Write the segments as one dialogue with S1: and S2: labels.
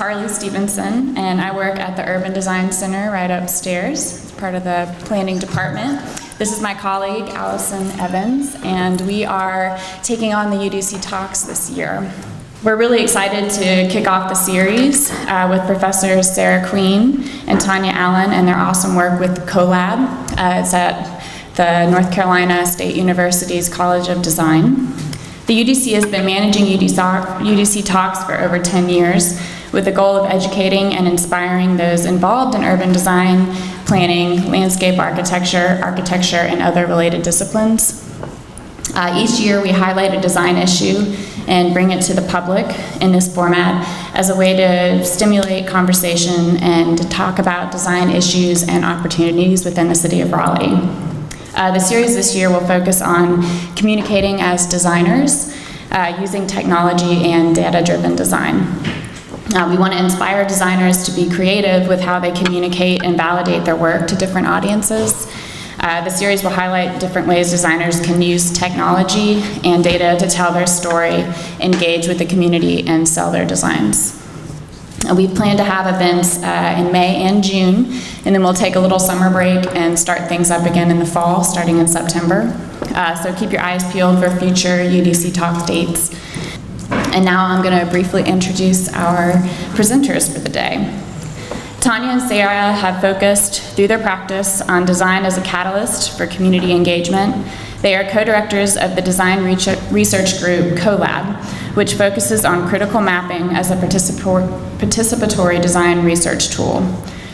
S1: Carly Stevenson, and I work at the Urban Design Center right upstairs. It's part of the planning department. This is my colleague, Allison Evans, and we are taking on the UDC Talks this year. We're really excited to kick off the series with Professors Sara and Tania and their awesome work with CoLab. It's at the North Carolina State University's College of Design. The UDC has been managing UDC Talks for over 10 years with the goal of educating and inspiring those involved in urban design, planning, landscape architecture, and other related disciplines. Each year we highlight a design issue and bring it to the public in this format as a way to stimulate conversation and to talk about design issues and opportunities within the city of Raleigh. The series this year will focus on communicating as designers using technology and data-driven design. We want to inspire designers to be creative with how they communicate and validate their work to different audiences. The series will highlight different ways designers can use technology and data to tell their story, engage with the community, and sell their designs. We plan to have events in May and June, and then we'll take a little summer break and start things up again in the fall, starting in September. So keep your eyes peeled for future UDC Talk dates. And now I'm going to briefly introduce our presenters for the day. Tania and Sara have focused through their practice on design as a catalyst for community engagement. They are co-directors of the design research group CoLab, which focuses on critical mapping as a participatory design research tool.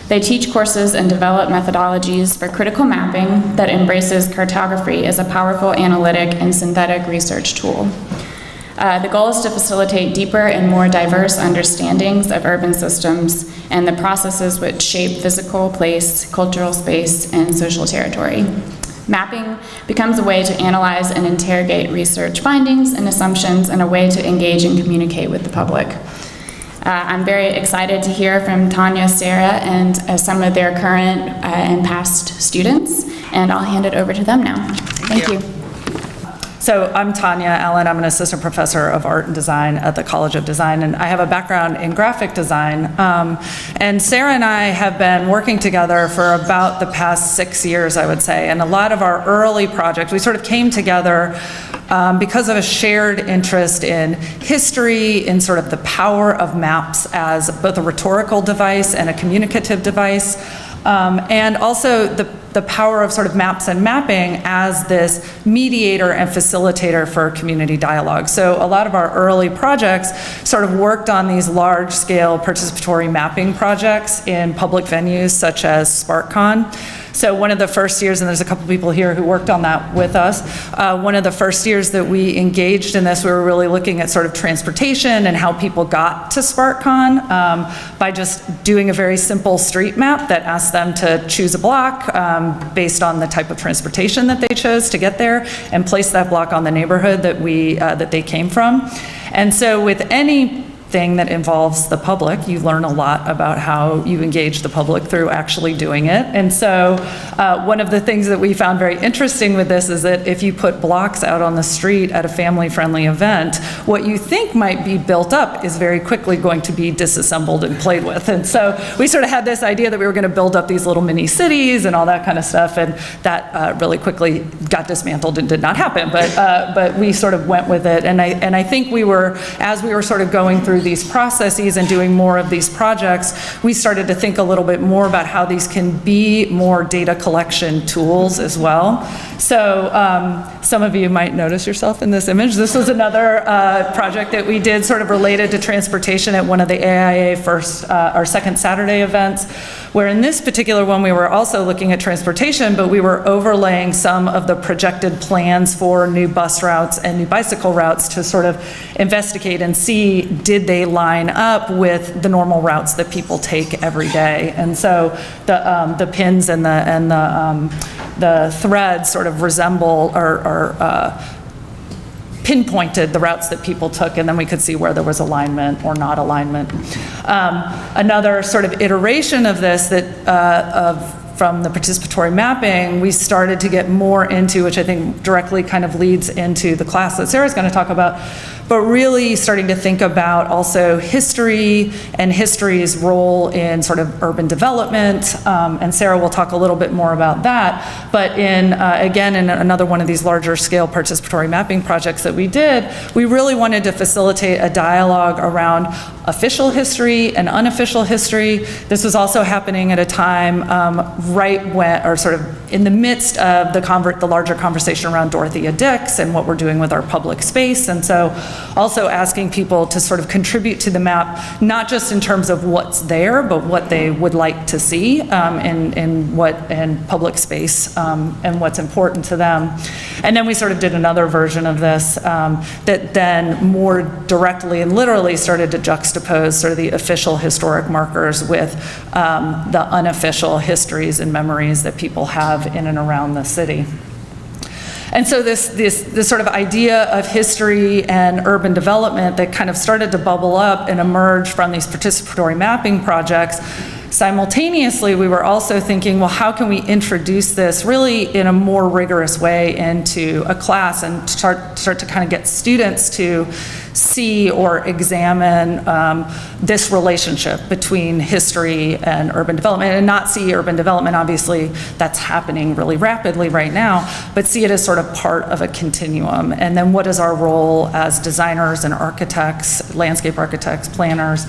S1: They teach courses and develop methodologies for critical mapping that embraces cartography as a powerful analytic and synthetic research tool. The goal is to facilitate deeper and more diverse understandings of urban systems and the processes which shape physical place, cultural space, and social territory. Mapping becomes a way to analyze and interrogate research findings and assumptions and a way to engage and communicate with the public. I'm very excited to hear from Tania, Sara, and some of their current and past students, and I'll hand it over to them now. Thank you.
S2: So I'm Tania Allen. I'm an assistant professor of art and design at the College of Design, and I have a background in graphic design. And Sara and I have been working together for about the past 6 years, I would say. And a lot of our early projects, we sort of came together because of a shared interest in history, in sort of the power of maps as both a rhetorical device and a communicative device, and also the power of sort of maps and mapping as this mediator and facilitator for community dialogue. So a lot of our early projects sort of worked on these large-scale participatory mapping projects in public venues such as SparkCon. So one of the first years, and there's a couple people here who worked on that with us, one of the first years that we engaged in this, we were really looking at sort of transportation and how people got to SparkCon by just doing a very simple street map that asked them to choose a block based on the type of transportation that they chose to get there and place that block on the neighborhood that they came from. And so with anything that involves the public, you learn a lot about how you engage the public through actually doing it. And so one of the things that we found very interesting with this is that if you put blocks out on the street at a family-friendly event, what you think might be built up is very quickly going to be disassembled and played with. And so we sort of had this idea that we were going to build up these little mini cities and all that kind of stuff, and that really quickly got dismantled and did not happen. But we sort of went with it, and I think as we were sort of going through these processes and doing more of these projects, we started to think a little bit more about how these can be more data collection tools as well. So some of you might notice yourself in this image. This was another project that we did sort of related to transportation at one of the AIA our second Saturday events, where in this particular one we were also looking at transportation, but we were overlaying some of the projected plans for new bus routes and new bicycle routes to sort of investigate and see, did they line up with the normal routes that people take every day? And so the pins and the threads sort of resemble or pinpointed the routes that people took, and then we could see where there was alignment or not alignment. Another sort of iteration of this from the participatory mapping, we started to get more into, which I think directly kind of leads into the class that Sara's going to talk about, but really starting to think about also history and history's role in sort of urban development, and Sara will talk a little bit more about that. But again, in another one of these larger scale participatory mapping projects that we did, we really wanted to facilitate a dialogue around official history and unofficial history. This was also happening at a time right when, or sort of in the midst of the larger conversation around Dorothea Dix and what we're doing with our public space. And so also asking people to sort of contribute to the map, not just in terms of what's there, but what they would like to see in public space and what's important to them. And then we sort of did another version of this that then more directly and literally started to juxtapose sort of the official historic markers with the unofficial histories and memories that people have in and around the city. And so this sort of idea of history and urban development that kind of started to bubble up and emerge from these participatory mapping projects, simultaneously we were also thinking, well, how can we introduce this really in a more rigorous way into a class and start to kind of get students to see or examine this relationship between history and urban development, and not see urban development, obviously that's happening really rapidly right now, but see it as sort of part of a continuum. And then what is our role as designers and architects, landscape architects, planners,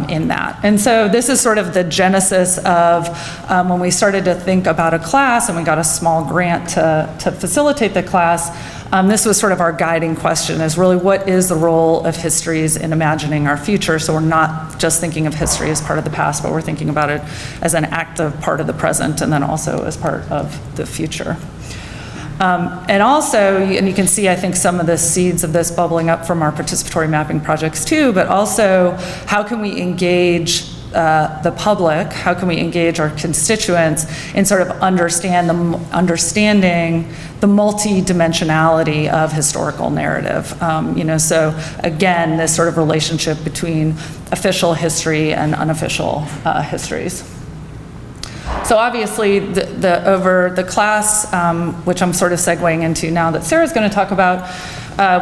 S2: in that. And so this is sort of the genesis of when we started to think about a class and we got a small grant to facilitate the class. This was sort of our guiding question, is really what is the role of histories in imagining our future? So we're not just thinking of history as part of the past, but we're thinking about it as an active part of the present and then also as part of the future. And also, and you can see, I think, some of the seeds of this bubbling up from our participatory mapping projects too, but also how can we engage the public, how can we engage our constituents in sort of understanding the multi-dimensionality of historical narrative. So again, this sort of relationship between official history and unofficial histories. So obviously, over the class, which I'm sort of segueing into now that Sara's going to talk about,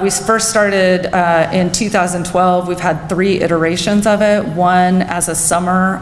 S2: we first started in 2012. We've had 3 iterations of it, one as a summer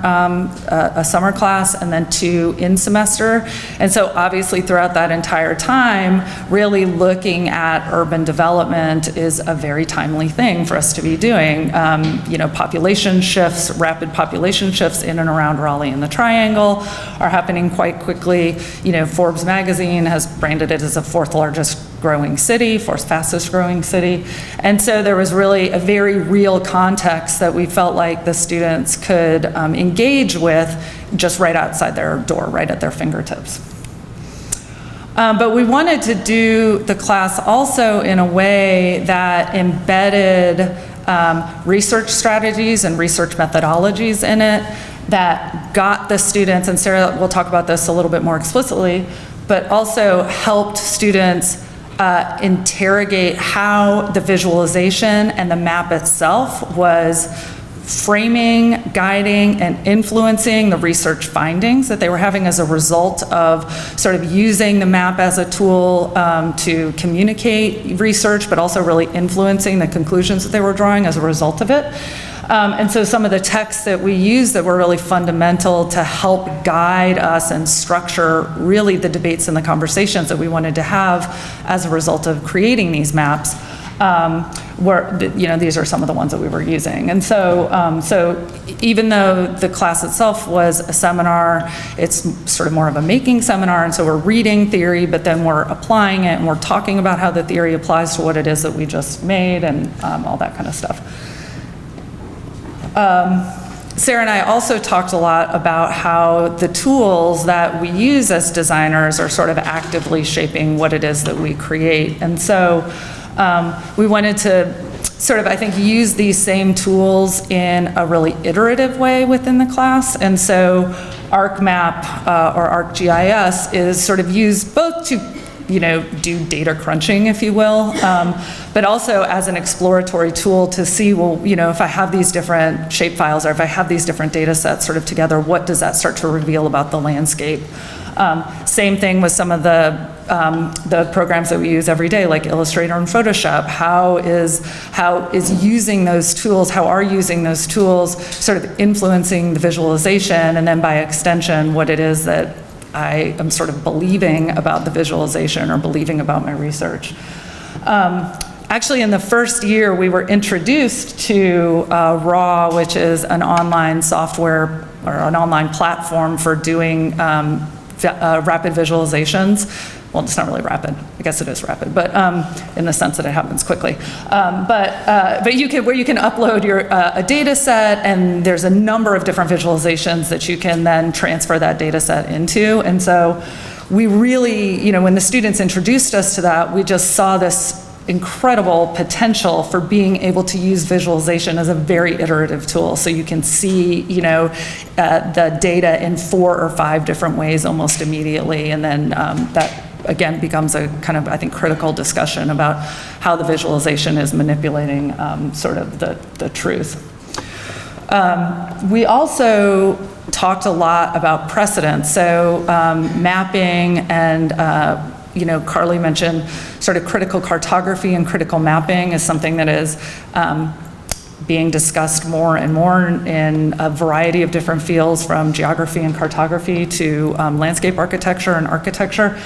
S2: class, and then 2 in semester. And so obviously throughout that entire time, really looking at urban development is a very timely thing for us to be doing. Population shifts, rapid population shifts in and around Raleigh and the Triangle are happening quite quickly. Forbes magazine has branded it as the 4th largest growing city, 4th fastest growing city. And so there was really a very real context that we felt like the students could engage with just right outside their door, right at their fingertips. But we wanted to do the class also in a way that embedded research strategies and research methodologies in it that got the students, and Sara will talk about this a little bit more explicitly, but also helped students interrogate how the visualization and the map itself was framing, guiding, and influencing the research findings that they were having as a result of sort of using the map as a tool to communicate research, but also really influencing the conclusions that they were drawing as a result of it. And so some of the texts that we use that were really fundamental to help guide us and structure really the debates and the conversations that we wanted to have as a result of creating these maps these are some of the ones that we were using. And so even though the class itself was a seminar, it's sort of more of a making seminar, and so we're reading theory, but then we're applying it and we're talking about how the theory applies to what it is that we just made and all that kind of stuff. Sara and I also talked a lot about how the tools that we use as designers are sort of actively shaping what it is that we create. And so we wanted to sort of, I think, use these same tools in a really iterative way within the class. And so ArcMap or ArcGIS is sort of used both to do data crunching, if you will, but also as an exploratory tool to see, well, if I have these different shapefiles or if I have these different data sets sort of together, what does that start to reveal about the landscape? Same thing with some of the programs that we use every day, like Illustrator and Photoshop. How is using those tools, how are using those tools sort of influencing the visualization, and then by extension, what it is that I am sort of believing about the visualization or believing about my research. Actually, in the first year, we were introduced to RAW, which is an online software or an online platform for doing rapid visualizations. Well, it's not really rapid. I guess it is rapid, but in the sense that it happens quickly. But where you can upload your a data set, and there's a number of different visualizations that you can then transfer that data set into. And so we really, when the students introduced us to that, we just saw this incredible potential for being able to use visualization as a very iterative tool. So you can see, the data in 4 or 5 different ways almost immediately, and then that again becomes a kind of, I think, critical discussion about how the visualization is manipulating sort of the truth. We also talked a lot about precedents, so mapping and Carly mentioned sort of critical cartography and critical mapping is something that is being discussed more and more in a variety of different fields, from geography and cartography to landscape architecture and architecture.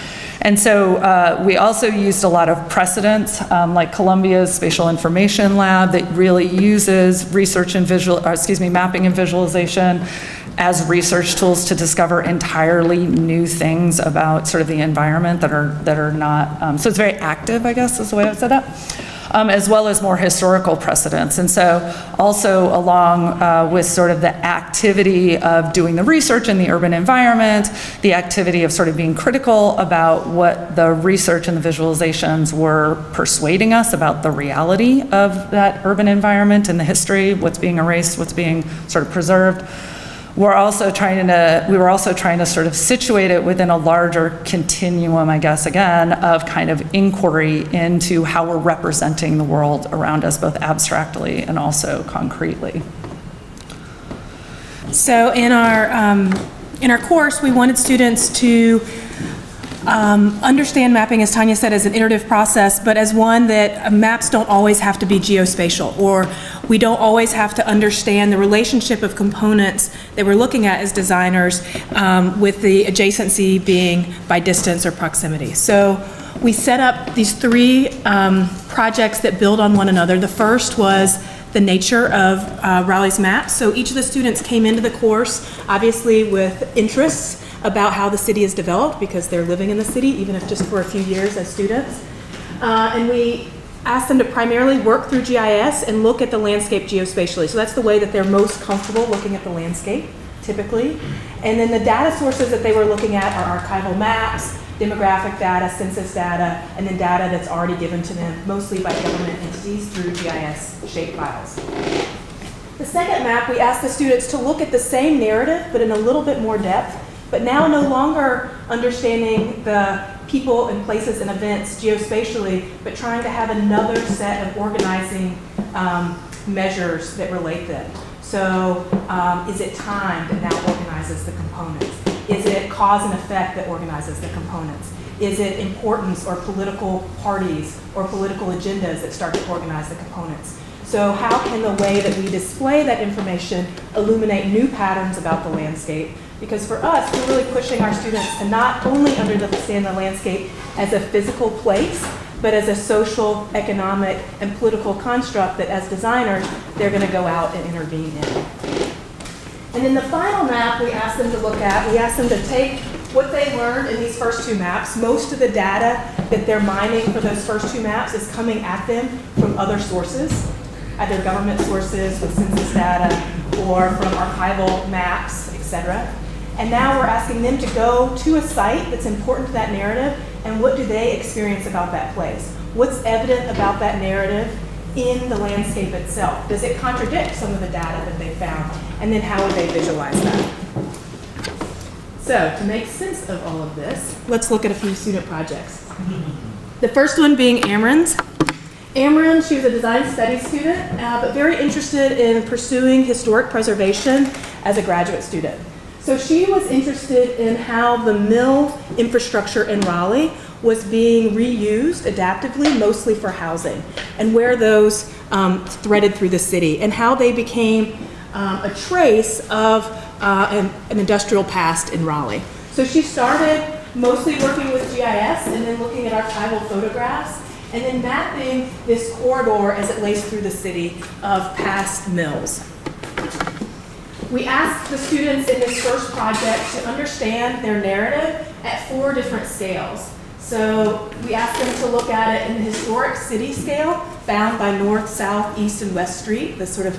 S2: And so we also used a lot of precedents, like Columbia's Spatial Information Lab, that really uses mapping and visualization as research tools to discover entirely new things about sort of the environment that are not, so it's very active, I guess is the way I would say that, as well as more historical precedents. And so also along with sort of the activity of doing the research in the urban environment, the activity of sort of being critical about what the research and the visualizations were persuading us about the reality of that urban environment and the history, what's being erased, what's being sort of preserved. We were also trying to sort of situate it within a larger continuum, I guess, again, of kind of inquiry into how we're representing the world around us, both abstractly and also concretely.
S3: So in our course, we wanted students to understand mapping, as Tania said, as an iterative process, but as one that maps don't always have to be geospatial, or we don't always have to understand the relationship of components that we're looking at as designers, with the adjacency being by distance or proximity. So we set up these 3 projects that build on one another. The first was the nature of Raleigh's maps. So each of the students came into the course, obviously with interests about how the city is developed, because they're living in the city, even if just for a few years as students. And we asked them to primarily work through GIS and look at the landscape geospatially. So that's the way that they're most comfortable looking at the landscape, typically. And then the data sources that they were looking at are archival maps, demographic data, census data, and then data that's already given to them, mostly by government entities through GIS shapefiles. The second map, we asked the students to look at the same narrative, but in a little bit more depth, but now no longer understanding the people and places and events geospatially, but trying to have another set of organizing measures that relate them. So is it time that now organizes the components? Is it cause and effect that organizes the components? Is it importance or political parties or political agendas that start to organize the components? So how can the way that we display that information illuminate new patterns about the landscape? Because for us, we're really pushing our students to not only understand the landscape as a physical place, but as a social, economic, and political construct that as designers, they're going to go out and intervene in. And in the final map we asked them to look at, we asked them to take what they learned in these first 2 maps. Most of the data that they're mining for those first 2 maps is coming at them from other sources, either government sources with census data or from archival maps, etc. And now we're asking them to go to a site that's important to that narrative, and what do they experience about that place? What's evident about that narrative in the landscape itself? Does it contradict some of the data that they found? And then how would they visualize that? So to make sense of all of this, let's look at a few student projects. The first one being Amron's. Amron, she was a design studies student, but very interested in pursuing historic preservation as a graduate student. So she was interested in how the mill infrastructure in Raleigh was being reused adaptively, mostly for housing, and where those threaded through the city, and how they became a trace of an industrial past in Raleigh. So she started mostly working with GIS and then looking at archival photographs and then mapping this corridor as it lays through the city of past mills. We asked the students in this first project to understand their narrative at 4 different scales. So we asked them to look at it in the historic city scale, bound by north, south, east, and west street, the sort of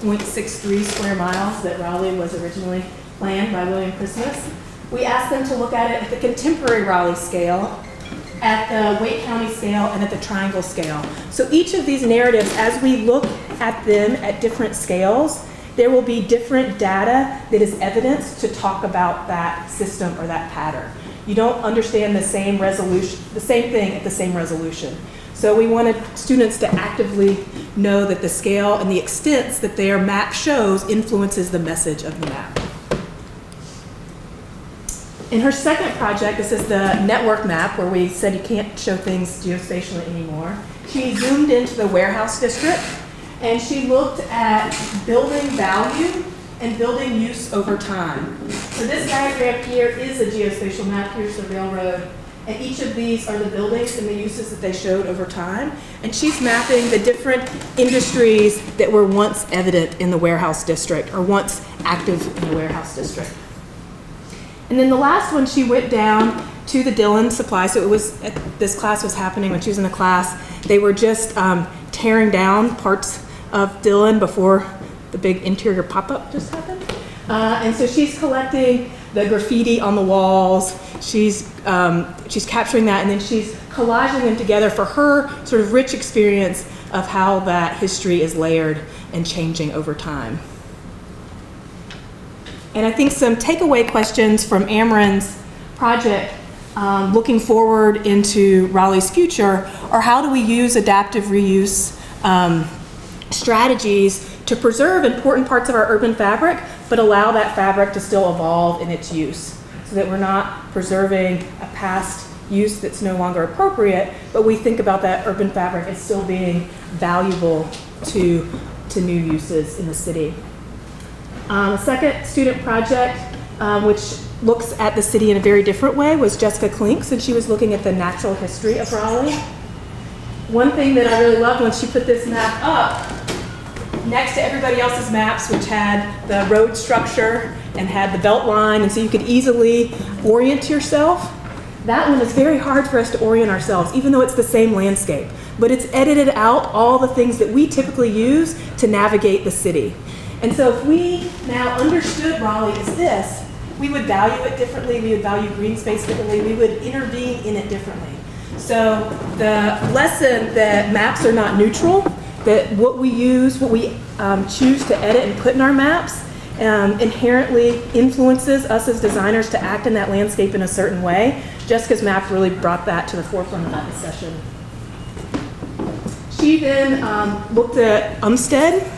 S3: 0.63 square miles that Raleigh was originally planned by William Christmas. We asked them to look at it at the contemporary Raleigh scale, at the Wake County scale, and at the triangle scale. So each of these narratives, as we look at them at different scales, there will be different data that is evidence to talk about that system or that pattern. You don't understand the same resolution, the same thing at the same resolution. So we wanted students to actively know that the scale and the extents that their map shows influences the message of the map. In her second project, this is the network map where we said you can't show things geospatially anymore. She zoomed into the warehouse district and she looked at building value and building use over time. So this diagram here is a geospatial map. Here's the railroad. And each of these are the buildings and the uses that they showed over time. And she's mapping the different industries that were once evident in the warehouse district or once active in the warehouse district. And then the last one, she went down to the Dillon supply. So it was, this class was happening when she was in the class. They were just tearing down parts of Dillon before the big interior pop-up just happened. And so she's collecting the graffiti on the walls. She's capturing that, and then she's collaging them together for her sort of rich experience of how that history is layered and changing over time. And I think some takeaway questions from Amron's project looking forward into Raleigh's future are how do we use adaptive reuse strategies to preserve important parts of our urban fabric, but allow that fabric to still evolve in its use, so that we're not preserving a past use that's no longer appropriate, but we think about that urban fabric as still being valuable to new uses in the city. A second student project, which looks at the city in a very different way, was Jessica Klink's, and she was looking at the natural history of Raleigh. One thing that I really loved when she put this map up, next to everybody else's maps, which had the road structure and had the belt line, and so you could easily orient yourself. That one is very hard for us to orient ourselves, even though it's the same landscape. But it's edited out all the things that we typically use to navigate the city. And so if we now understood Raleigh as this, we would value it differently, we would value green space differently, we would intervene in it differently. So the lesson that maps are not neutral, that what we use, what we choose to edit and put in our maps inherently influences us as designers to act in that landscape in a certain way. Jessica's map really brought that to the forefront of that discussion. She then looked at Umstead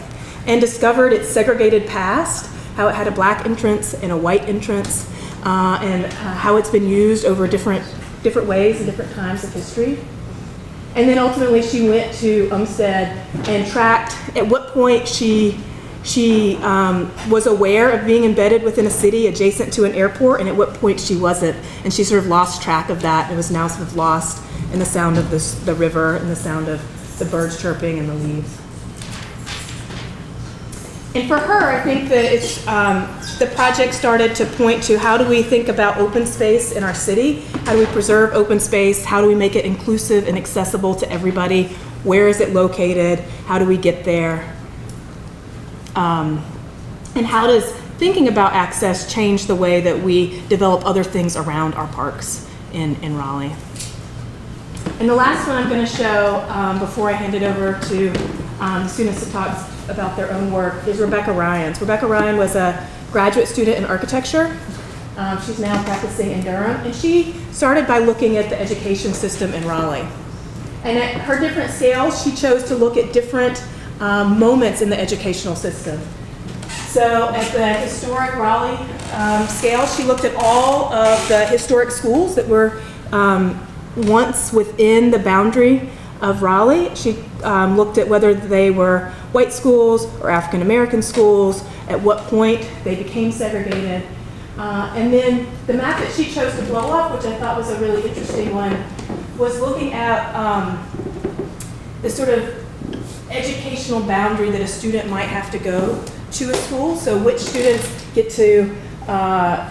S3: and discovered its segregated past, how it had a black entrance and a white entrance, and how it's been used over different ways in different times of history. And then ultimately she went to Umstead and tracked at what point she was aware of being embedded within a city adjacent to an airport, and at what point she wasn't. And she sort of lost track of that and was now sort of lost in the sound of the river and the sound of the birds chirping and the leaves. And for her, I think that it's, the project started to point to how do we think about open space in our city? How do we preserve open space? How do we make it inclusive and accessible to everybody? Where is it located? How do we get there? And how does thinking about access change the way that we develop other things around our parks in Raleigh? And the last one I'm going to show before I hand it over to the students to talk about their own work is Rebecca Ryan's. Rebecca Ryan was a graduate student in architecture, She's now practicing in Durham, and she started by looking at the education system in Raleigh. And at her different scales, she chose to look at different moments in the educational system. So at the historic Raleigh scale, she looked at all of the historic schools that were once within the boundary of Raleigh. She looked at whether they were white schools or African American schools, at what point they became segregated. And then the map that she chose to blow up, which I thought was a really interesting one, was looking at the sort of educational boundary that a student might have to go to a school. So which students get to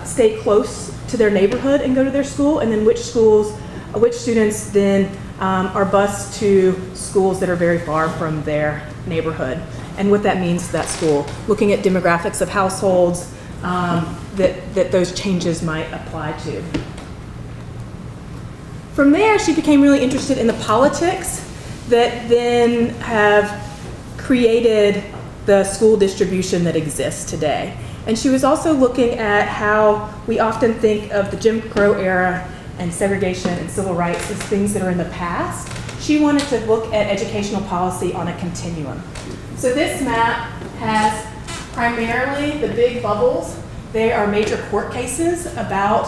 S3: stay close to their neighborhood and go to their school, and then which students then are bused to schools that are very far from their neighborhood, and what that means to that school. Looking at demographics of households that those changes might apply to. From there, she became really interested in the politics that then have created the school distribution that exists today. And she was also looking at how we often think of the Jim Crow era and segregation and civil rights as things that are in the past. She wanted to look at educational policy on a continuum. So this map has primarily the big bubbles. They are major court cases about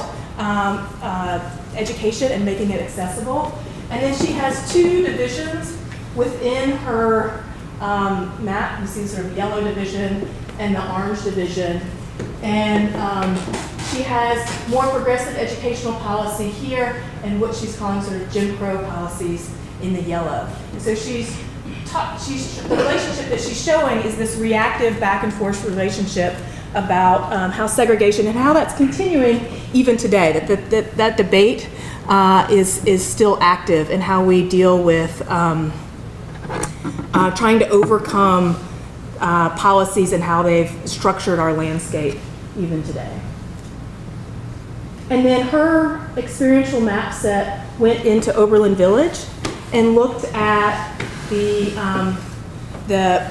S3: education and making it accessible. And then she has two divisions within her map. You see sort of yellow division and the orange division. And she has more progressive educational policy here and what she's calling sort of Jim Crow policies in the yellow. And so the relationship that she's showing is this reactive back and forth relationship about how segregation and how that's continuing even today, that debate is still active in how we deal with trying to overcome policies and how they've structured our landscape even today. And then her experiential map set went into Oberlin Village and looked at the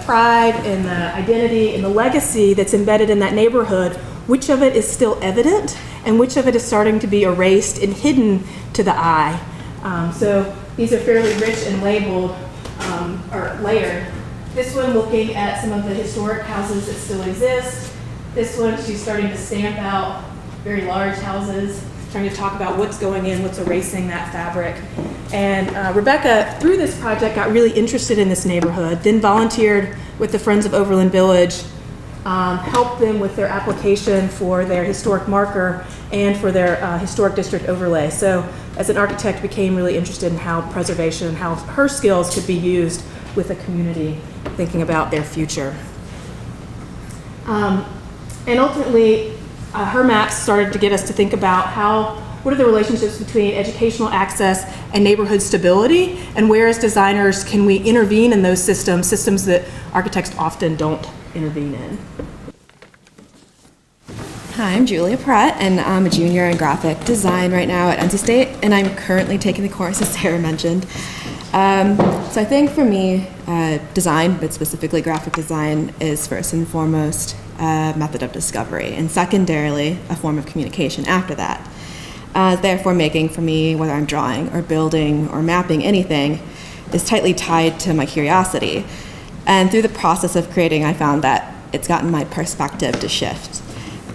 S3: pride and the identity and the legacy that's embedded in that neighborhood, which of it is still evident and which of it is starting to be erased and hidden to the eye. So these are fairly rich and labeled or layered. This one looking at some of the historic houses that still exist. This one, she's starting to stamp out very large houses, trying to talk about what's going in, what's erasing that fabric. And Rebecca, through this project, got really interested in this neighborhood, then volunteered with the Friends of Oberlin Village, helped them with their application for their historic marker and for their historic district overlay. So as an architect, became really interested in how preservation and how her skills could be used with a community thinking about their future. And ultimately, her maps started to get us to think about what are the relationships between educational access and neighborhood stability, and where as designers can we intervene in those systems that architects often don't intervene in.
S4: Hi, I'm Julia Pratt, and I'm a junior in graphic design right now at NC State, and I'm currently taking the course, as Sara mentioned. So I think for me, design, but specifically graphic design, is first and foremost a method of discovery, and secondarily, a form of communication after that. Therefore, making for me, whether I'm drawing or building or mapping anything, is tightly tied to my curiosity. And through the process of creating, I found that it's gotten my perspective to shift,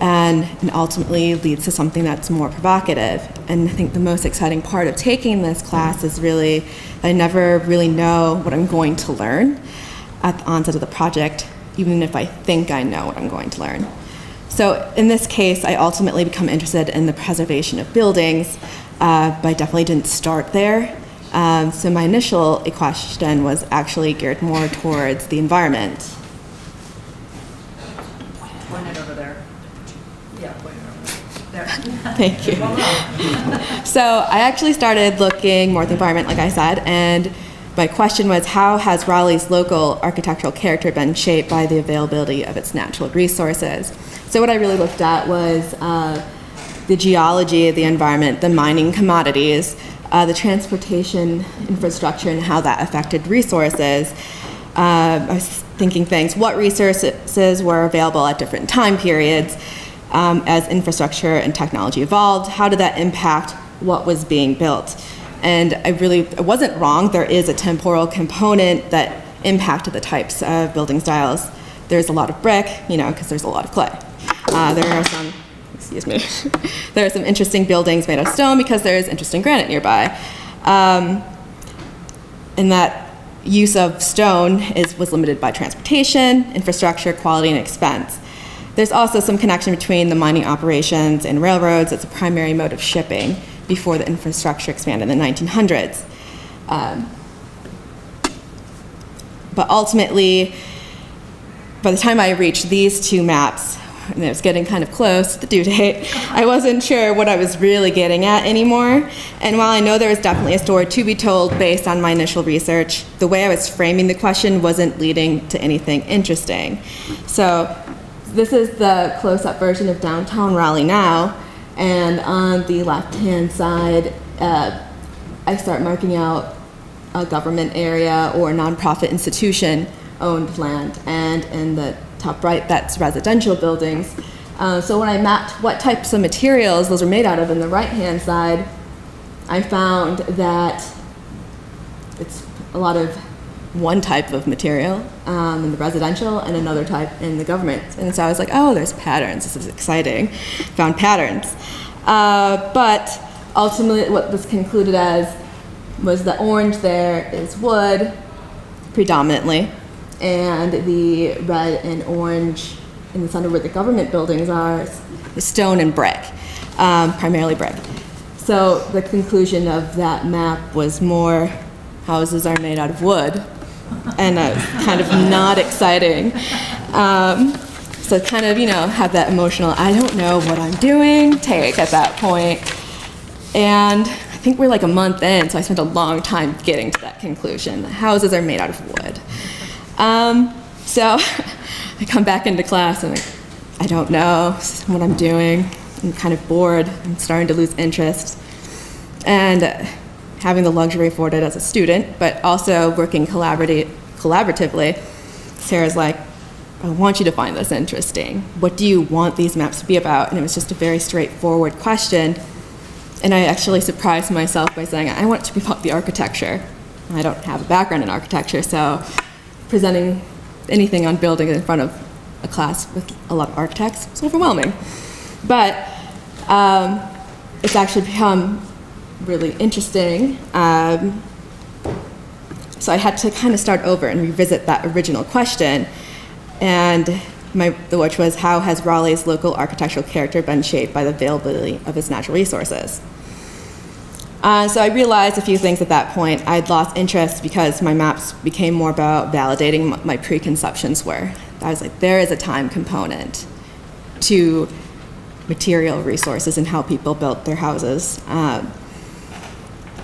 S4: and ultimately leads to something that's more provocative. And I think the most exciting part of taking this class is really that I never really know what I'm going to learn at the onset of the project, even if I think I know what I'm going to learn. So in this case, I ultimately become interested in the preservation of buildings, but I definitely didn't start there. So my initial question was actually geared more towards the environment.
S2: Point it over there. Yeah, point it over there.
S4: Thank you. So I actually started looking more at the environment, like I said, and my question was, how has Raleigh's local architectural character been shaped by the availability of its natural resources? So what I really looked at was the geology of the environment, the mining commodities, the transportation infrastructure, and how that affected resources. I was thinking things, what resources were available at different time periods, as infrastructure and technology evolved? How did that impact what was being built? And I wasn't wrong. There is a temporal component that impacted the types of building styles. There's a lot of brick, because there's a lot of clay. There are some, there are some interesting buildings made of stone because there's interesting granite nearby. And that use of stone was limited by transportation, infrastructure, quality, and expense. There's also some connection between the mining operations and railroads as a primary mode of shipping before the infrastructure expanded in the 1900s. But ultimately, by the time I reached these two maps, and it was getting kind of close to the due date, I wasn't sure what I was really getting at anymore. And while I know there was definitely a story to be told based on my initial research, the way I was framing the question wasn't leading to anything interesting. So this is the close-up version of downtown Raleigh now, and on the left-hand side, I start marking out a government area or nonprofit institution-owned land, and in the top right, that's residential buildings. So when I mapped what types of materials those were made out of in the right-hand side, I found that it's a lot of one type of material in the residential and another type in the government. And so I was like, oh, there's patterns. This is exciting. Found patterns. But ultimately what this concluded as was the orange there is wood predominantly, and the red and orange in the center where the government buildings are is stone and brick, primarily brick. So the conclusion of that map was more houses are made out of wood, and kind of not exciting. So kind of, have that emotional, I don't know what I'm doing take at that point. And I think we're like a month in, so I spent a long time getting to that conclusion. Houses are made out of wood. So I come back into class and I don't know what I'm doing. I'm kind of bored. I'm starting to lose interest. And having the luxury afforded as a student, but also working collaboratively, Sarah's like, I want you to find this interesting. What do you want these maps to be about? And it was just a very straightforward question. And I actually surprised myself by saying, I want it to be about the architecture. I don't have a background in architecture, so presenting anything on building in front of a class with a lot of architects is overwhelming. But it's actually become really interesting. So I had to kind of start over and revisit that original question, which was, how has Raleigh's local architectural character been shaped by the availability of its natural resources? So I realized a few things at that point. I'd lost interest because my maps became more about validating what my preconceptions were. I was like, there is a time component to material resources and how people built their houses.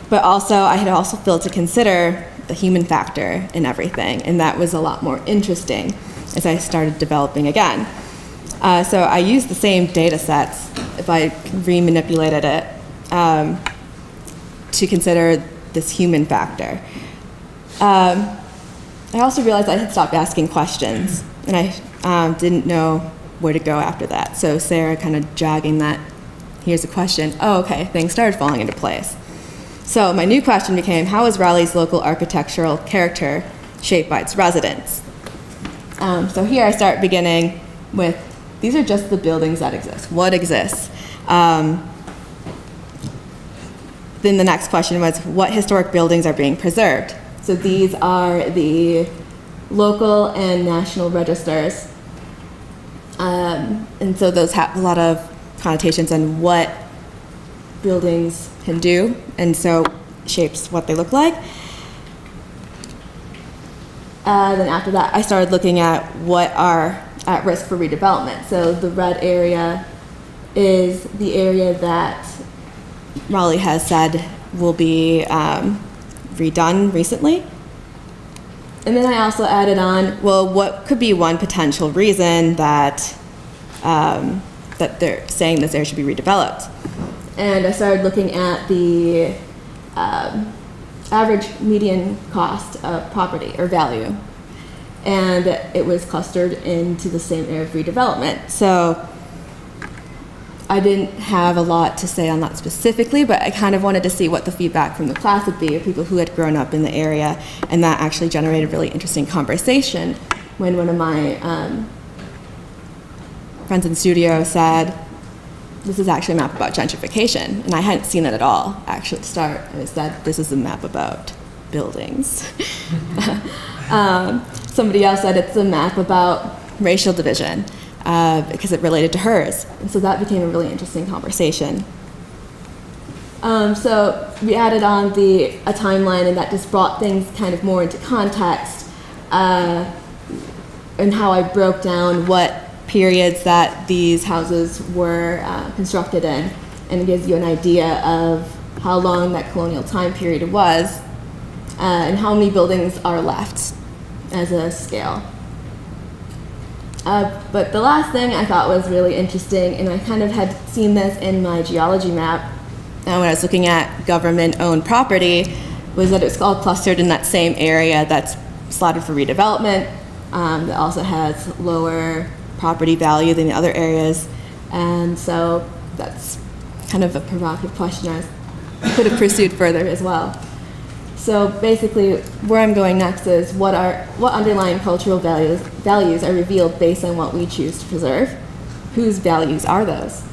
S4: But also, I had also failed to consider the human factor in everything, and that was a lot more interesting as I started developing again. So I used the same data sets, if I re-manipulated it, to consider this human factor. I also realized I had stopped asking questions, and I didn't know where to go after that. So Sara kind of jogging that, here's a question, oh, okay, things started falling into place. So my new question became, how is Raleigh's local architectural character shaped by its residents? So here I start beginning with, these are just the buildings that exist. What exists? Then the next question was, what historic buildings are being preserved? So these are the local and national registers. And so those have a lot of connotations on what buildings can do, and so shapes what they look like. Then after that, I started looking at what are at risk for redevelopment. So the red area is the area that Raleigh has said will be redone recently. And then I also added on, well, what could be one potential reason that that they're saying this area should be redeveloped? And I started looking at the average median cost of property or value. And it was clustered into the same area of redevelopment. So I didn't have a lot to say on that specifically, but I kind of wanted to see what the feedback from the class would be, of people who had grown up in the area, and that actually generated a really interesting conversation when one of my friends in the studio said, this is actually a map about gentrification, and I hadn't seen it at all, actually, to start. And it said, this is a map about buildings. Somebody else said it's a map about racial division, because it related to hers. And so that became a really interesting conversation. So we added on a timeline, and that just brought things kind of more into context, and how I broke down what periods that these houses were constructed in, and it gives you an idea of how long that colonial time period was, and how many buildings are left as a scale. But the last thing I thought was really interesting, and I kind of had seen this in my geology map when I was looking at government-owned property, was that it's all clustered in that same area that's slotted for redevelopment, that also has lower property value than the other areas. And so that's kind of a provocative question I could have pursued further as well. So basically, where I'm going next is what underlying cultural values are revealed based on what we choose to preserve. Whose values are those?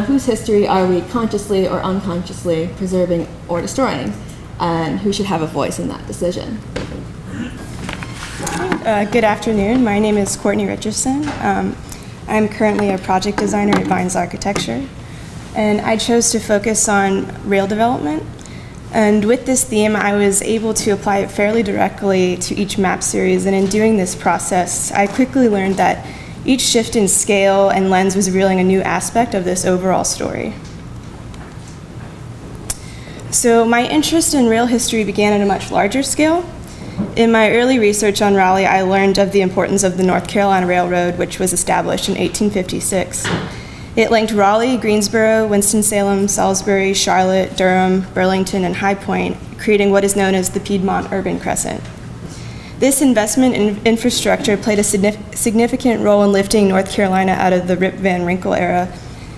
S4: Whose history are we consciously or unconsciously preserving or destroying? And who should have a voice in that decision?
S5: Good afternoon. My name is Courtney Richardson. I'm currently a project designer at Vines Architecture, and I chose to focus on rail development. And with this theme, I was able to apply it fairly directly to each map series, and in doing this process, I quickly learned that each shift in scale and lens was revealing a new aspect of this overall story. So my interest in rail history began at a much larger scale. In my early research on Raleigh, I learned of the importance of the North Carolina Railroad, which was established in 1856. It linked Raleigh, Greensboro, Winston-Salem, Salisbury, Charlotte, Durham, Burlington, and High Point, creating what is known as the Piedmont Urban Crescent. This investment in infrastructure played a significant role in lifting North Carolina out of the Rip Van Winkle era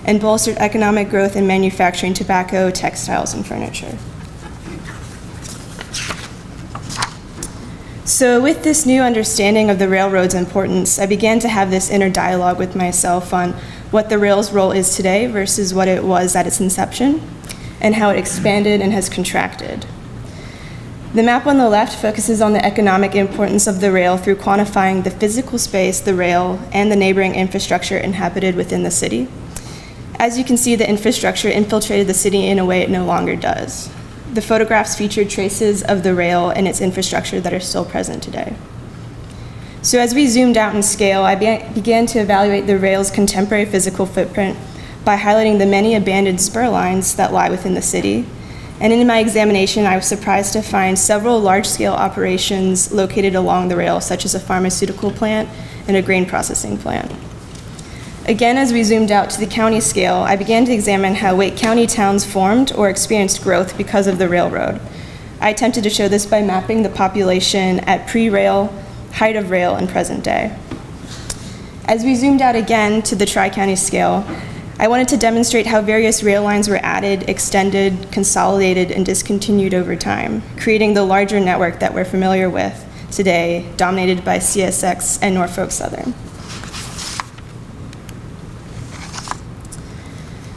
S5: and bolstered economic growth in manufacturing tobacco, textiles, and furniture. So with this new understanding of the railroad's importance, I began to have this inner dialogue with myself on what the rail's role is today versus what it was at its inception, and how it expanded and has contracted. The map on the left focuses on the economic importance of the rail through quantifying the physical space, the rail, and the neighboring infrastructure inhabited within the city. As you can see, the infrastructure infiltrated the city in a way it no longer does. The photographs feature traces of the rail and its infrastructure that are still present today. So as we zoomed out in scale, I began to evaluate the rail's contemporary physical footprint by highlighting the many abandoned spur lines that lie within the city. And in my examination, I was surprised to find several large-scale operations located along the rail, such as a pharmaceutical plant and a grain processing plant. Again, as we zoomed out to the county scale, I began to examine how Wake County towns formed or experienced growth because of the railroad. I attempted to show this by mapping the population at pre-rail, height of rail, and present day. As we zoomed out again to the tri-county scale, I wanted to demonstrate how various rail lines were added, extended, consolidated, and discontinued over time, creating the larger network that we're familiar with today, dominated by CSX and Norfolk Southern.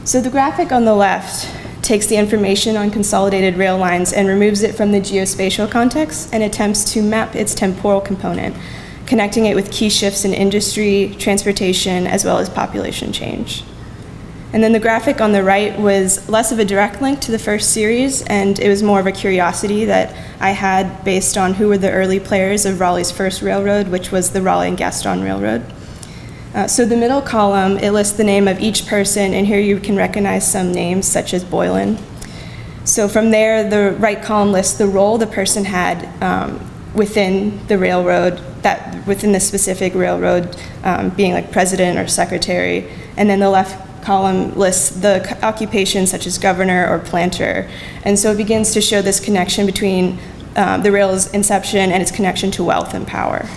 S5: So the graphic on the left takes the information on consolidated rail lines and removes it from the geospatial context and attempts to map its temporal component, connecting it with key shifts in industry, transportation, as well as population change. And then the graphic on the right was less of a direct link to the first series, and it was more of a curiosity that I had based on who were the early players of Raleigh's first railroad, which was the Raleigh and Gaston Railroad. So the middle column, it lists the name of each person, and here you can recognize some names such as Boylan. So from there, the right column lists the role the person had within the railroad, that within the specific railroad, being like president or secretary, and then the left column lists the occupation such as governor or planter. And so it begins to show this connection between the rail's inception and its connection to wealth and power.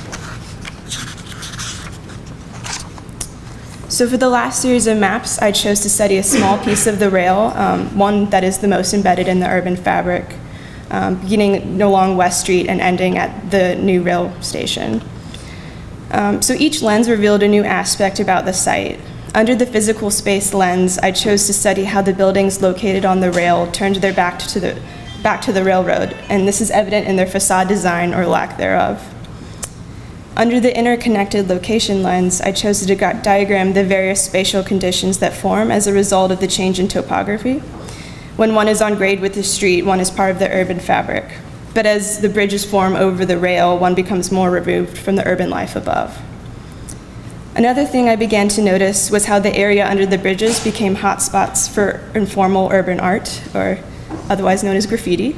S5: So for the last series of maps, I chose to study a small piece of the rail, one that is the most embedded in the urban fabric, beginning along West Street and ending at the new rail station. So each lens revealed a new aspect about the site. Under the physical space lens, I chose to study how the buildings located on the rail turned their back to the railroad, and this is evident in their facade design or lack thereof. Under the interconnected location lens, I chose to diagram the various spatial conditions that form as a result of the change in topography. When one is on grade with the street, one is part of the urban fabric. But as the bridges form over the rail, one becomes more removed from the urban life above. Another thing I began to notice was how the area under the bridges became hotspots for informal urban art, or otherwise known as graffiti.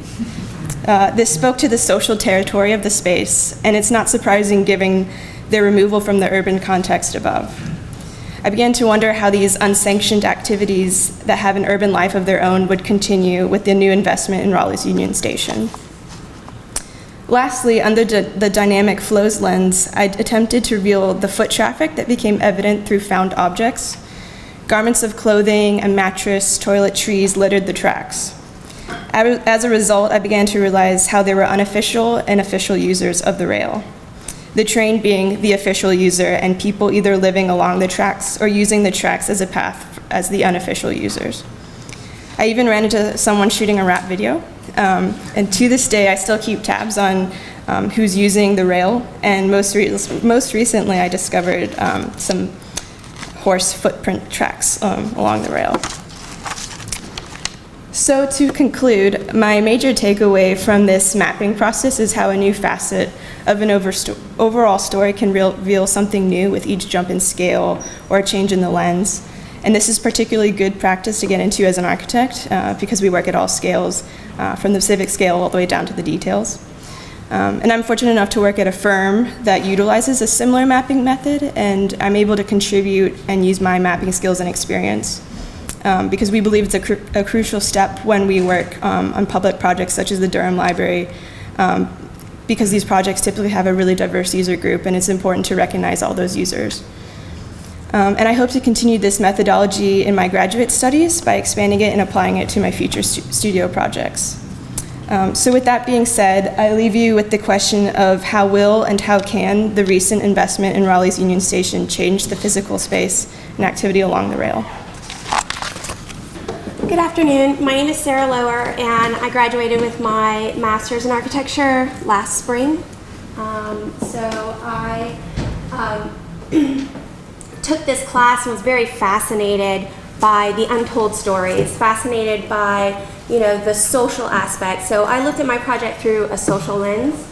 S5: This spoke to the social territory of the space, and it's not surprising given their removal from the urban context above. I began to wonder how these unsanctioned activities that have an urban life of their own would continue with the new investment in Raleigh's Union Station. Lastly, under the dynamic flows lens, I attempted to reveal the foot traffic that became evident through found objects. Garments of clothing, a mattress, toiletries littered the tracks. As a result, I began to realize how there were unofficial and official users of the rail. The train being the official user and people either living along the tracks or using the tracks as a path as the unofficial users. I even ran into someone shooting a rap video. And to this day, I still keep tabs on who's using the rail. And most recently, I discovered some horse footprint tracks along the rail. So to conclude, my major takeaway from this mapping process is how a new facet of an overall story can reveal something new with each jump in scale or a change in the lens. And this is particularly good practice to get into as an architect because we work at all scales, from the civic scale all the way down to the details. And I'm fortunate enough to work at a firm that utilizes a similar mapping method, and I'm able to contribute and use my mapping skills and experience because we believe it's a crucial step when we work on public projects such as the Durham Library, because these projects typically have a really diverse user group, and it's important to recognize all those users. And I hope to continue this methodology in my graduate studies by expanding it and applying it to my future studio projects. So with that being said, I leave you with the question of how will and how can the recent investment in Raleigh's Union Station change the physical space and activity along the rail?
S6: Good afternoon. My name is Sara and I graduated with my master's in architecture last spring. So I took this class and was very fascinated by the untold stories, fascinated by, you know, the social aspect. So I looked at my project through a social lens.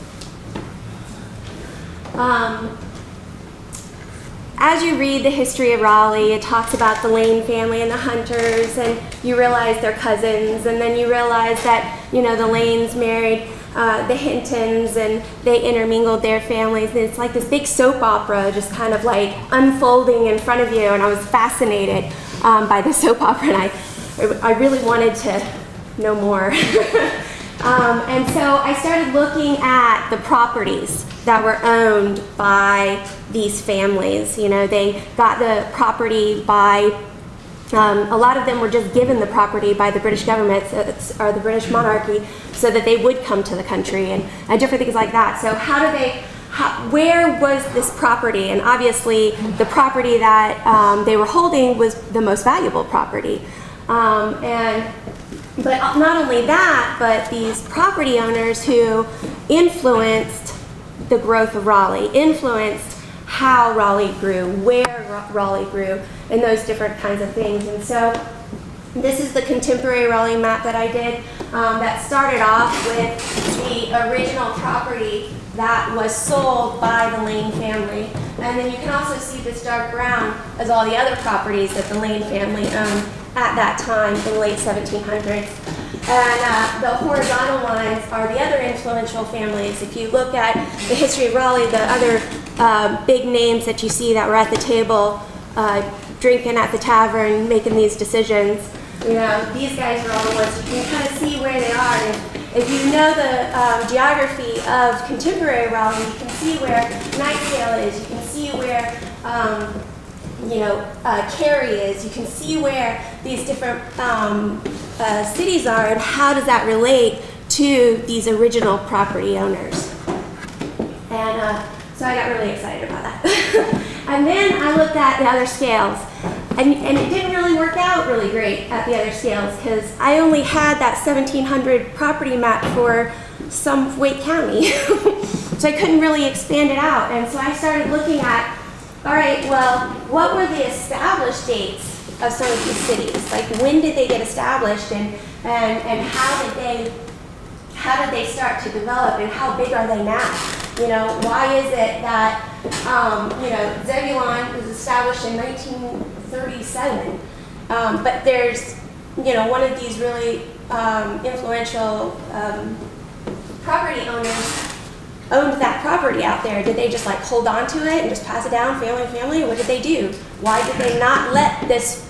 S6: As you read the history of Raleigh, it talks about the Lane family and the Hunters, and you realize they're cousins, and then you realize that, you know, the Lanes married the Hintons, and they intermingled their families, and it's like this big soap opera just kind of like unfolding in front of you, and I was fascinated by the soap opera, and I really wanted to know more. And so I started looking at the properties that were owned by these families. You know, they got the property by, a lot of them were just given the property by the British government or the British monarchy so that they would come to the country and different things like that. So where was this property? And obviously the property that they were holding was the most valuable property. But not only that, but these property owners who influenced the growth of Raleigh, influenced how Raleigh grew, where Raleigh grew, and those different kinds of things. And so this is the contemporary Raleigh map that I did that started off with the original property that was sold by the Lane family. And then you can also see this dark brown as all the other properties that the Lane family owned at that time in the late 1700s. And the horizontal lines are the other influential families. If you look at the history of Raleigh, the other big names that you see that were at the table, drinking at the tavern, making these decisions, you know, these guys are all the ones you can kind of see where they are. And if you know the geography of contemporary Raleigh, you can see where Nightdale is, you can see where Cary is. You can see where these different cities are, and how does that relate to these original property owners. And so I got really excited about that. And then I looked at the other scales, and it didn't really work out really great at the other scales, because I only had that 1700 property map for some Wake County. So I couldn't really expand it out. And so I started looking at, all right, well, what were the established dates of some of these cities? Like, when did they get established, and how did they start to develop, and how big are they now? Why is it that, Zebulon was established in 1937, but there's, one of these really influential property owners owned that property out there. Did they just hold on to it and just pass it down family? Or what did they do? Why did they not let this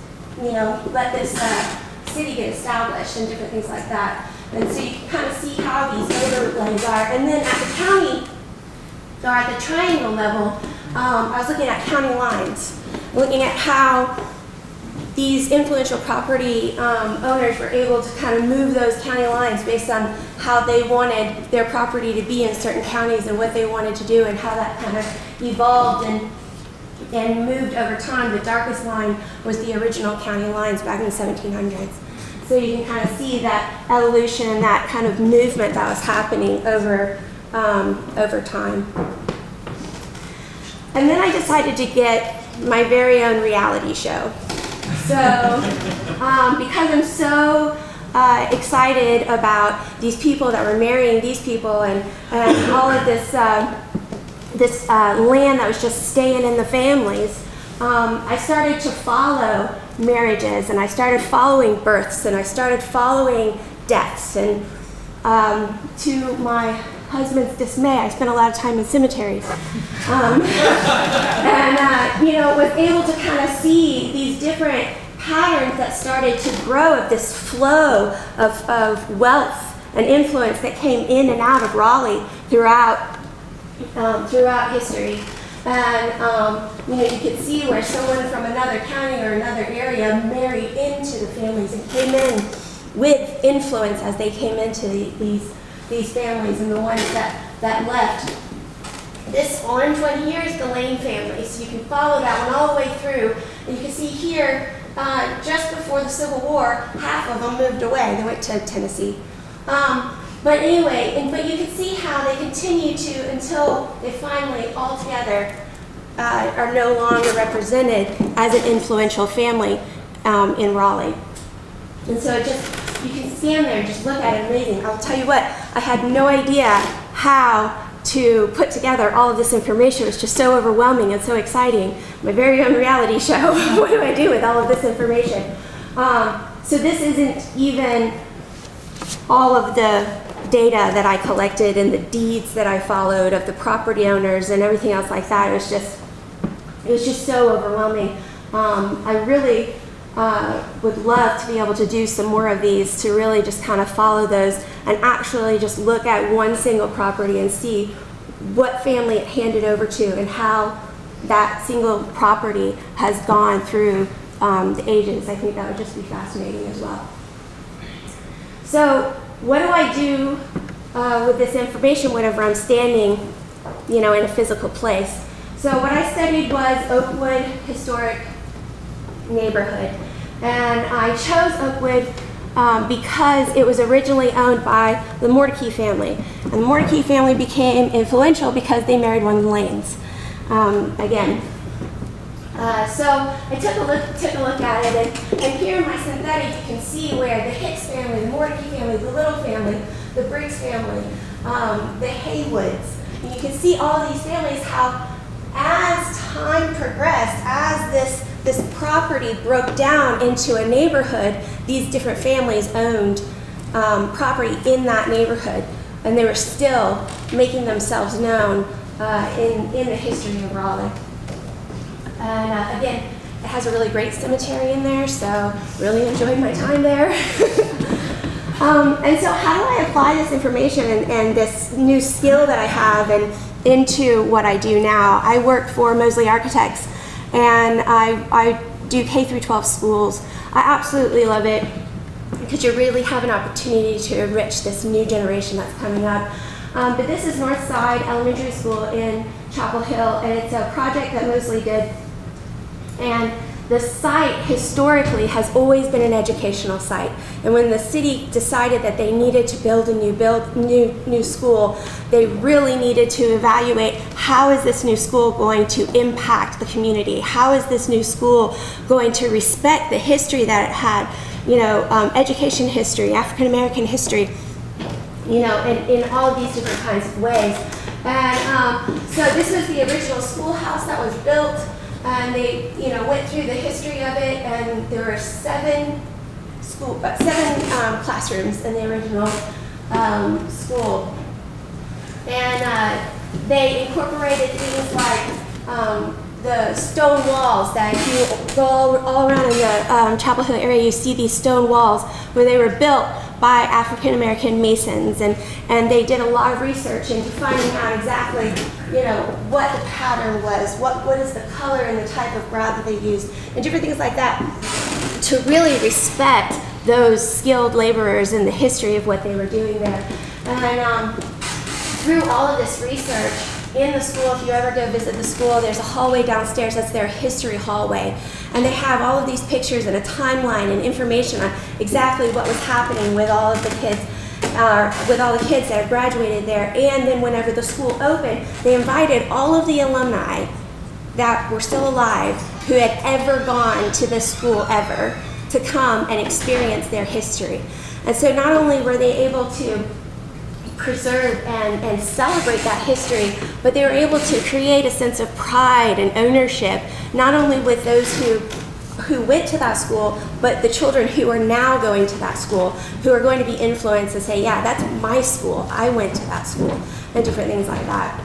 S6: city get established, and different things like that? And so you can kind of see how these overlays are. And then at the county, or at the triangle level, I was looking at county lines, looking at how these influential property owners were able to kind of move those county lines based on how they wanted their property to be in certain counties, and what they wanted to do, and how that kind of evolved and moved over time. The darkest line was the original county lines back in the 1700s. So you can kind of see that evolution and that kind of movement that was happening over time. And then I decided to get my very own reality show. So, because I'm so excited about these people that were marrying these people, and all of this land that was just staying in the families, I started to follow marriages, and I started following births, and I started following deaths. And to my husband's dismay, I spent a lot of time in cemeteries. Was able to kind of see these different patterns that started to grow of this flow of wealth and influence that came in and out of Raleigh throughout history. And you could see where someone from another county or another area married into the families and came in with influence as they came into these families, and the ones that left. This orange one here is the Lane family, so you can follow that one all the way through. And you can see here, just before the Civil War, half of them moved away. They went to Tennessee. But anyway, but you can see how they continue to, until they finally all together are no longer represented as an influential family in Raleigh. And so you can stand there and just look at it, amazing. I'll tell you what, I had no idea how to put together all of this information. It was just so overwhelming and so exciting. My very own reality show. What do I do with all of this information? So this isn't even all of the data that I collected and the deeds that I followed of the property owners and everything else like that. It was just so overwhelming. I really would love to be able to do some more of these, to really just kind of follow those and actually just look at one single property and see what family it handed over to and how that single property has gone through the ages. I think that would just be fascinating as well. So what do I do with this information whenever I'm standing, in a physical place? So what I studied was Oakwood Historic Neighborhood. And I chose Oakwood because it was originally owned by the Mordecai family. And the Mordecai family became influential because they married one of the Lanes. So I took a look at it, and here in my synthetic you can see where the Hicks family, the Mordecai family, the Little family, the Briggs family, the Haywoods. And you can see all these families, how as time progressed, as this property broke down into a neighborhood, these different families owned property in that neighborhood, and they were still making themselves known in the history of Raleigh. And again, it has a really great cemetery in there, so really enjoyed my time there. And so how do I apply this information and this new skill that I have into what I do now? I work for Mosley Architects, and I do K through 12 schools. I absolutely love it because you really have an opportunity to enrich this new generation that's coming up. But this is Northside Elementary School in Chapel Hill, and it's a project that Mosley did. And the site historically has always been an educational site. And when the city decided that they needed to build a new school, they really needed to evaluate how is this new school going to impact the community? How is this new school going to respect the history that it had? You know, education history, African American history, you know, in all of these different kinds of ways. And so this was the original schoolhouse that was built, and they, you know, went through the history of it, and there were seven classrooms in the original school. And they incorporated things like the stone walls that if you go all around in the Chapel Hill area, you see these stone walls where they were built by African American masons, and they did a lot of research into finding out exactly, you know, what the pattern was, what is the color and the type of grout that they used, and different things like that, to really respect those skilled laborers and the history of what they were doing there. And through all of this research in the school, if you ever go visit the school, there's a hallway downstairs, that's their history hallway. And they have all of these pictures and a timeline and information on exactly what was happening with all of the kids, that had graduated there. And then whenever the school opened, they invited all of the alumni that were still alive who had ever gone to this school ever to come and experience their history. And so not only were they able to preserve and celebrate that history, but they were able to create a sense of pride and ownership, not only with those who went to that school, but the children who are now going to that school, who are going to be influenced and say, yeah, that's my school, I went to that school, and different things like that.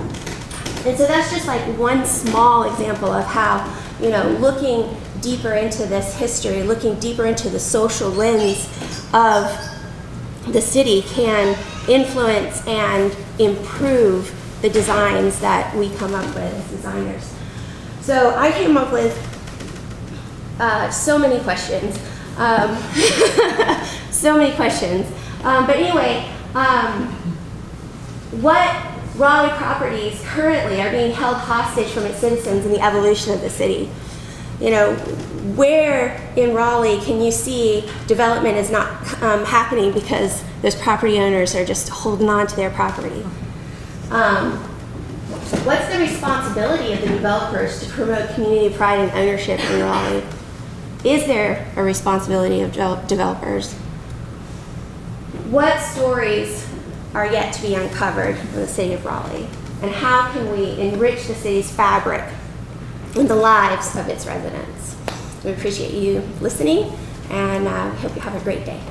S6: And so that's just like one small example of how, you know, looking deeper into this history, looking deeper into the social lens of the city can influence and improve the designs that we come up with as designers. So I came up with so many questions. So many questions. But anyway, what Raleigh properties currently are being held hostage from its citizens in the evolution of the city? You know, where in Raleigh can you see development is not happening because those property owners are just holding on to their property? What's the responsibility of the developers to promote community pride and ownership in Raleigh? Is there a responsibility of developers? What stories are yet to be uncovered in the city of Raleigh? And how can we enrich the city's fabric and the lives of its residents? We appreciate you listening, and hope you have a great day.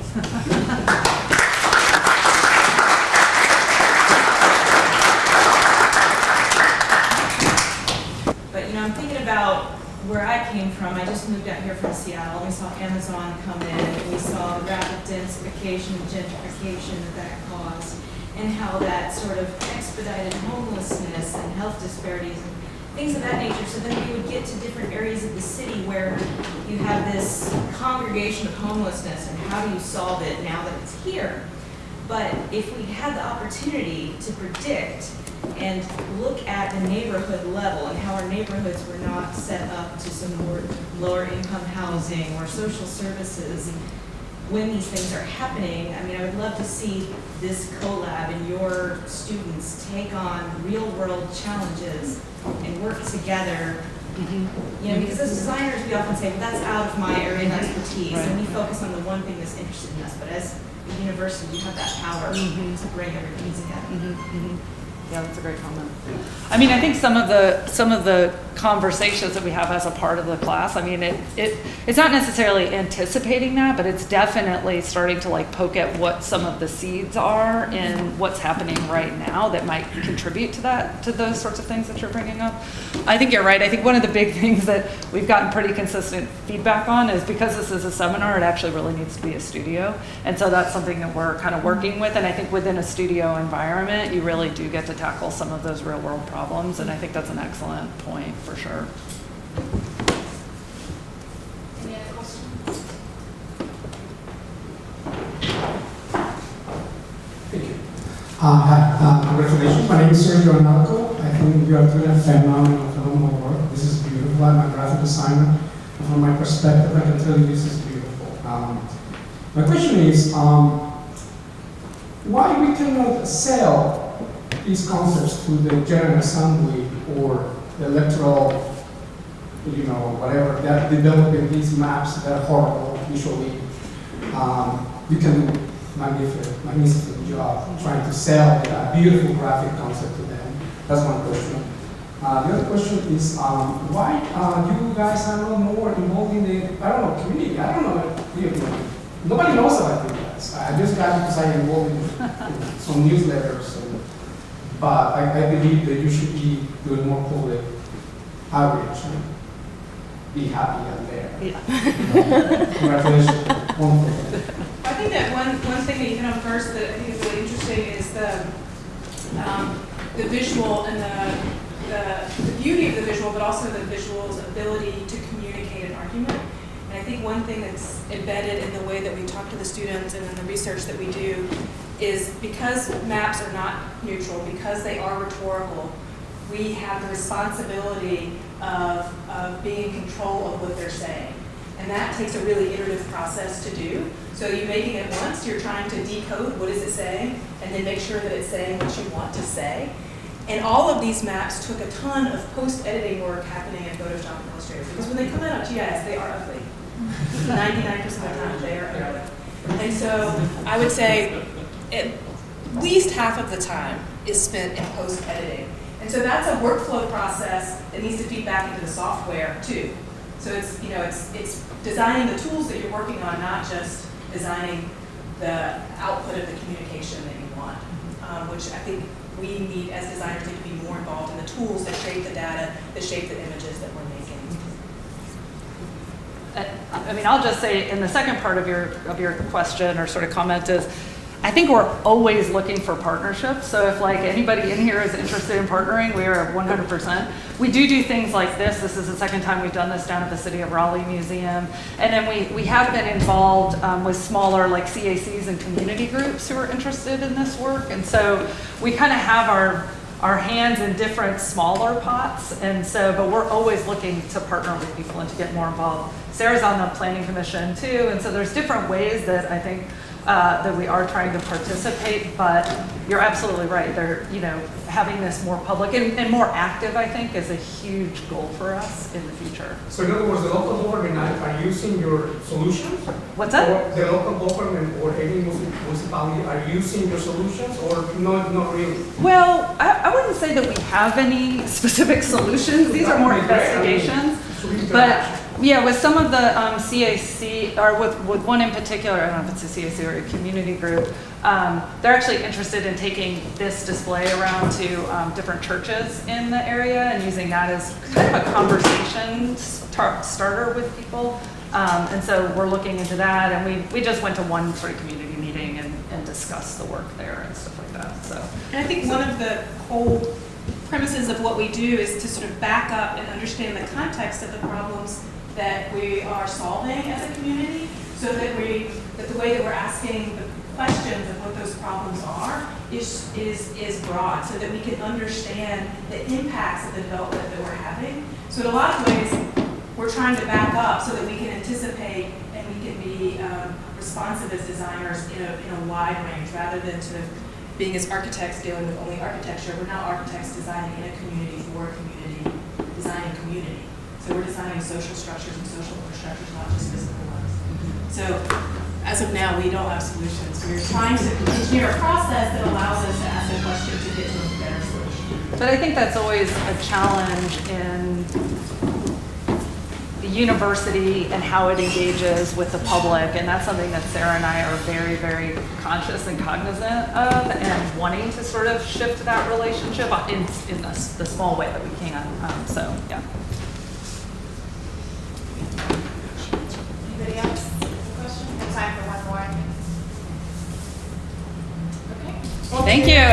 S7: But you know, I'm thinking about where I came from. I just moved out here from Seattle. We saw Amazon come in. We saw rapid densification and gentrification that caused, and how that sort of expedited homelessness and health disparities and things of that nature. So then we would get to different areas of the city where you have this congregation of homelessness, and how do you solve it now that it's here? But if we had the opportunity to predict and look at the neighborhood level and how our neighborhoods were not set up to support lower income housing or social services, when these things are happening, I mean, I would love to see this CoLab and your students take on real world challenges and work together. You know, because as designers, we often say, well, that's out of my area of expertise, and we focus on the one thing that's interested in us. But as a university, you have that power to bring everything together.
S2: Yeah, that's a great comment. I mean, I think some of the conversations that we have as a part of the class, I mean, it's not necessarily anticipating that, but it's definitely starting to like poke at what some of the seeds are and what's happening right now that might contribute to that, to those sorts of things that you're bringing up. I think you're right. I think one of the big things that we've gotten pretty consistent feedback on is because this is a seminar, it actually really needs to be a studio. And so that's something that we're kind of working with. And I think within a studio environment, you really do get to tackle some of those real world problems. And I think that's an excellent point for sure.
S8: Hi, congratulations. My name is Sergio Analytical. I think you are doing a phenomenal work. This is beautiful. I'm a graphic designer. And from my perspective, I can tell you this is beautiful. My question is, why we cannot sell these concepts to the General Assembly or the electoral, whatever, that developing these maps that are horrible visually. You can do magnificent job trying to sell a beautiful graphic concept to them. That's one question. The other question is, why you guys are not more involved in the, community? I don't know. Nobody knows about you guys. I just got because I am involved in some newsletters. But I believe that you should be doing more public outreach. Be happy and there. Yeah. Congratulations.
S3: I think that one thing that you hit on first that I think is really interesting is the visual and the beauty of the visual, but also the visual's ability to communicate an argument. And I think one thing that's embedded in the way that we talk to the students and in the research that we do is because maps are not neutral, because they are rhetorical, we have the responsibility of being in control of what they're saying. And that takes a really iterative process to do. So you're making it once, you're trying to decode what is it saying, and then make sure that it's saying what you want to say. And all of these maps took a ton of post-editing work happening in Photoshop and Illustrator, because when they come out of GIS, they are ugly. 99% of the time, they are ugly. And so I would say at least half of the time is spent in post-editing. And so that's a workflow process that needs to feed back into the software too. So it's designing the tools that you're working on, not just designing the output of the communication that you want, which I think we need as designers to be more involved in the tools that shape the data, that shape the images that we're making.
S2: I mean, I'll just say in the second part of your question or sort of comment is, I think we're always looking for partnerships. So if like anybody in here is interested in partnering, we are 100%. We do things like this. This is the second time we've done this down at the City of Raleigh Museum. And then we have been involved with smaller like CACs and community groups who are interested in this work. And so we kind of have our hands in different smaller pots. And so, but we're always looking to partner with people and to get more involved. Sara's on the Planning Commission too. And so there's different ways that I think that we are trying to participate, but you're absolutely right. They're, having this more public and more active, I think, is a huge goal for us in the future.
S8: So in other words, the local government are using your solutions?
S2: What's that?
S8: Or the local government or any municipality are using your solutions or not really?
S2: Well, I wouldn't say that we have any specific solutions. These are more investigations. But yeah, with some of the CAC, or with one in particular, I don't know if it's a CAC or a community group, they're actually interested in taking this display around to different churches in the area and using that as kind of a conversation starter with people. And so we're looking into that, and we just went to one sort of community meeting and discussed the work there and stuff like that. So,
S3: and I think one of the whole premises of what we do is to sort of back up and understand the context of the problems that we are solving as a community, so that the way that we're asking the questions of what those problems are is broad, so that we can understand the impacts of the development that we're having. So in a lot of ways, we're trying to back up so that we can anticipate and we can be responsive as designers in a wide range, rather than sort of being as architects dealing with only architecture. We're now architects designing in a community for a community, designing community. So we're designing social structures and social infrastructures, not just physical ones. So as of now, we don't have solutions. We're trying to engineer a process that allows us to ask a question to get to a better solution.
S2: but I think that's always a challenge in the university and how it engages with the public, and that's something that Sara and I are very, very conscious and cognizant of, and wanting to sort of shift that relationship in the small way that we can. So yeah.
S9: Anybody else have a question? We have time for one more. Okay.
S2: Thank you.